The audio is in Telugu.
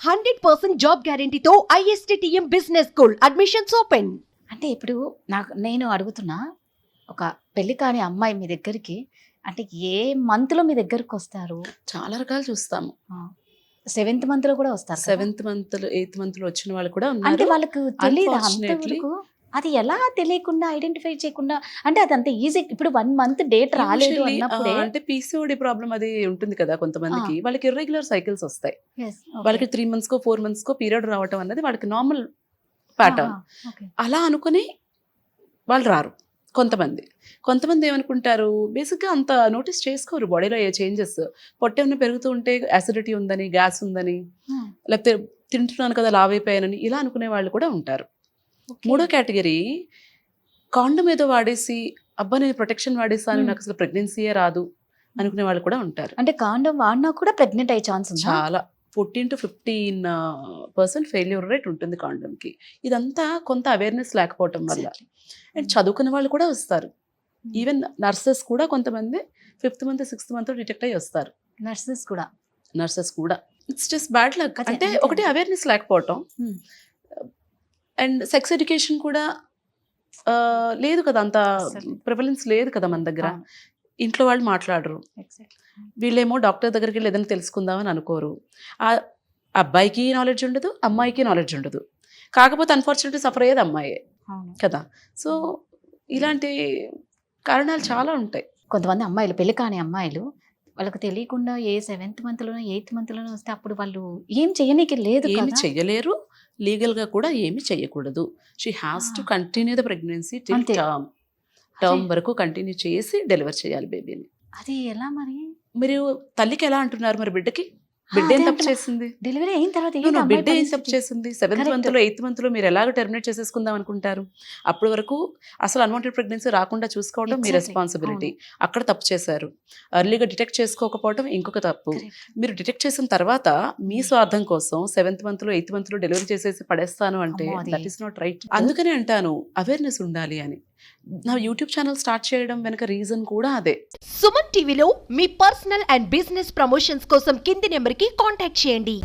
100% జాబ్ గ్యారంటీతో ISTTM business school admissions open. అంటే ఇప్పుడు నేను అడుగుతున్నా, ఒక పెళ్లి కాని అమ్మాయి మీ దగ్గరికి అంటే ఏ మంత్ లో మీ దగ్గరకు వస్తారు? చాలా రకాలు చూస్తాము. 7th మంత్ లో కూడా వస్తారు కదా? 7th మంత్ 8th మంత్ లో వచ్చిన వాళ్ళు కూడా అంటే ఉన్నారు. వాళ్ళకు తెలియదు Unfortunately, అంతవరకు. అది ఎలా తెలియకుండా ఐడెంటిఫై చేయకుండా, అంటే అది అంత ఈజీ. ఇప్పుడు 1 మంత్ డేట్ రాలేదు Usually, అన్నప్పుడే అంటే పీసీఓడి ప్రాబ్లం అది ఉంటుంది కదా కొంతమందికి. వాళ్ళకి ఇర్రెగ్యులర్ సైకిల్స్ వస్తాయి. Yes, okay. వాళ్ళకి 3 months కో 4 months కో పీరియడ్ రావటం అన్నది వాళ్ళకి నార్మల్ ప్యాటర్న్. ఆహా, okay. అలా అనుకుని వాళ్ళు రారు. కొంతమంది ఏమనుకుంటారు, బేసిక్గా అంత నోటీస్ చేసుకోరు బాడీలో ఏ చేంజెస్. పొట్టేమన్నా పెరుగుతూ ఉంటే యాసిడిటీ ఉందని, గ్యాస్ ఉందని, Hmm, లేకపోతే తింటున్నాను కదా లావైపోయానని ఇలా అనుకునే వాళ్ళు కూడా ఉంటారు. okay. మూడో కేటగిరీ, కాండం ఏదో వాడేసి అబ్బా నేను ప్రొటెక్షన్ వాడేసాను, నాకు అసలు ప్రెగ్నెన్సీయే రాదు అనుకునే వాళ్ళు కూడా ఉంటారు. అంటే కాండం వాడినా కూడా ప్రెగ్నెంట్ అయ్యే ఛాన్స్ ఉందా? చాలా 14 to 15% ఫెయిల్యూర్ రేట్ ఉంటుంది కాండంకి. ఇదంతా కొంత అవేర్నెస్ లేకపోవటం వల్ల. Exactly. అండ్ చదువుకున్న వాళ్ళు కూడా వస్తారు. ఈవెన్ నర్సెస్ కూడా కొంతమంది 5th month 6th month detect అయ్యి వస్తారు. నర్సెస్ కూడా నర్సెస్ కూడా ఇట్స్ జస్ట్ బ్యాడ్ లక్. అదే, అంటే అంతే. ఒకటి అవేర్నెస్ లేకపోవటం, Hmm. అండ్ సెక్స్ ఎడ్యుకేషన్ కూడా లేదు కదా, అంత అసలు. ప్రివలెన్స్ లేదు కదా మన దగ్గర. అవును. ఇంట్లో వాళ్ళు మాట్లాడరు. Exactly. వీళ్ళేమో డాక్టర్ దగ్గరికి వెళ్ళి ఏదైనా తెలుసుకుందామని అనుకోరు. ఆ అబ్బాయికి నాలెడ్జ్ ఉండదు, అమ్మాయికి నాలెడ్జ్ ఉండదు. కాకపోతే అన్ఫార్చునేట్లీ సఫర్ అయ్యేది అమ్మాయే అవును. కదా. సో ఇలాంటి కారణాలు చాలా ఉంటాయి. కొంతమంది అమ్మాయిలు, పెళ్లి కాని అమ్మాయిలు, వాళ్ళకి తెలియకుండా ఏ 7th మంత్ లోనో 8th మంత్ లోనో వస్తే అప్పుడు వాళ్ళు ఏం చేయనీకి లేదు ఏమి కదా. చెయ్యలేరు, లీగల్గా కూడా ఏమి చెయ్యకూడదు. She has to continue the pregnancy till అంతే. టర్మ్ వరకు కంటిన్యూ చేసి డెలివర్ చేయాలి బేబీని. అది ఎలా మరి? మీరు తల్లికి ఎలా అంటున్నారు, మరి బిడ్డకి బిడ్డ ఏం అదే తప్పు అంటున్నా. చేసింది? డెలివరీ అయిన తర్వాత No, ఏంటి no, అమ్మాయి బిడ్డ ఏం తప్పు పరిస్థితి? చేసింది? 7th Correct. month లో 8th month లో మీరు ఎలాగ టెర్మినేట్ చేసేసుకుందాం అనుకుంటారు? అప్పటి వరకు అసలు అన్వాంటెడ్ ప్రెగ్నెన్సీ రాకుండా చూసుకోవడం మీ Exactly. రెస్పాన్సిబిలిటీ. అక్కడ తప్పు చేశారు. ఎర్లీగా డిటెక్ట్ చేసుకోకపోవడం ఇంకొక తప్పు. Correct. మీరు డిటెక్ట్ చేసిన తర్వాత మీ స్వార్థం కోసం 7th month లో 8th month లో డెలివరీ చేసేసి పడేస్తాను అంటే అమ్మో, అది దట్ ఈస్ నాట్ రైట్. అందుకనే అంటాను అవేర్నెస్ ఉండాలి అని. నా యూట్యూబ్ ఛానల్ స్టార్ట్ చేయడం వెనక రీజన్ కూడా అదే. సుమన్ టీవీలో మీ పర్సనల్ అండ్ బిజినెస్ ప్రమోషన్స్ కోసం కింది నెంబర్కి కాంటాక్ట్ చేయండి.